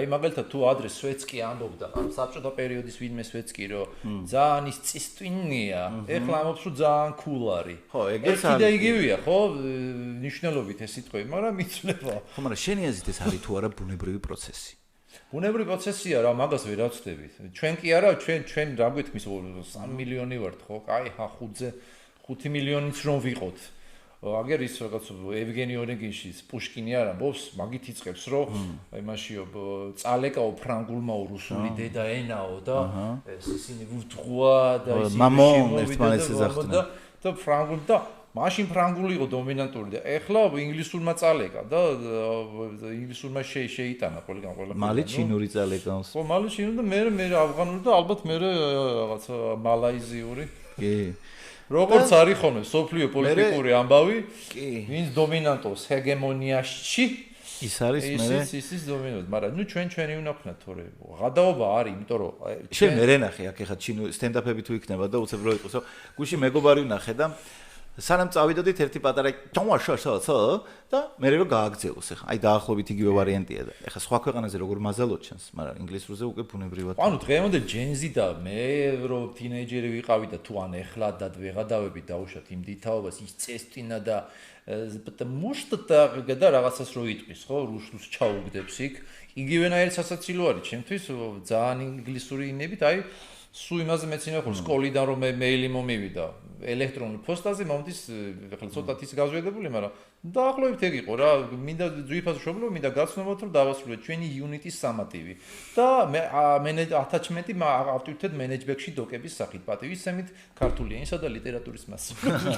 აი მაგალითად თუ ადრე სვეცკი ამბობდა, საბჭოთა პერიოდის ვინმე სვეცკი, რომ ძალიან ის წისტვინია, ეხლა ამბობს, რომ ძალიან cool არის. ხო, ეგეც არის. კიდე იგივეა, ხო? ნიშნულობით ეს სიტყვები, მაგრამ იცვლება. ხო, მაგრამ შენი აზრით ეს არის თუ არა ბუნებრივი პროცესი? ბუნებრივი პროცესია რა, მაგას ვერ ავწდებით. ჩვენ კი არა, ჩვენ რა გვეთქმის 3 მილიონი ვართ, ხო? აი, ხუთზე 5 მილიონიც რომ ვიყოთ. აგერ ის რაღაც ევგენი ონეგინშის პუშკინი არ ამბობს, მაგით იწყებს, რომ აი მაშიო წალეკაო ფრანგულმაო რუსული დედა ენაო და ეს ისინი ვუთხუა და ისინი შემოვიდა და ფრანგული და მაშინ ფრანგული იყო დომინანტური და ეხლა ინგლისურმა წალეკა და ინგლისურმა შეიტანა ყველა. მალე ჩინური წალეკავს. ხო, მალე ჩინური და მე ავღანური და ალბათ მე რაღაც მალაიზიური. კი. როგორც არის ხოლმე სოფლიო პოლიტიკური ამბავი, ვინც დომინანტობს ჰეგემონიაში, ის არის მე. ის დომინანტ, მაგრამ ნუ ჩვენი უნდა ვქნათ თორე. ღადაობა არის, იმიტომ რომ შენ მე ნახე აქ ეხა ჩინური სტენდაპები თუ იქნება და უცებ რო იყოსო, გუში მეგობარი ვნახე და სანამ წავიდოდით ერთი პატარა ჩონვაშაშო და მე რო გააგზავნოს ეხა. აი დაახლოებით იგივე ვარიანტია და ეხა სხვა ქვეყანაზე როგორ მაზალოდ ჩანს, მაგრამ ინგლისურზე უკვე ბუნებრივად. ანუ დღემდე ჯენზი და მე რო თინეიჯერი ვიყავი და თუ ან ეხლა და ვეღადავები დაუშვათ იმ დითაობას ის წესტინა და потому что და რაღაცას რო იტყვის, ხო, რუსულს ჩაუგდებს იქ. იგივენაირი სასაცილო არის ჩემთვის ძალიან ინგლისური ინებით, აი სულ იმაზე მეცინა ხოლმე სკოლიდან რომ მეილი მომივიდა ელექტრონულ პოსტაზე მომდის ახლა ცოტათი გაზვედებული, მაგრამ დაახლოებით ეგ იყო რა, მინდა ძვირფას მშობლო, მინდა გაცნობოთ რომ დავასრულოთ ჩვენი იუნიტის სამატივი და მე ატაჩმენტი ავტვირთეთ მენეჯმენტში დოკების სახით პატივისცემით ქართული ენისა და ლიტერატურის მასწავლებლად.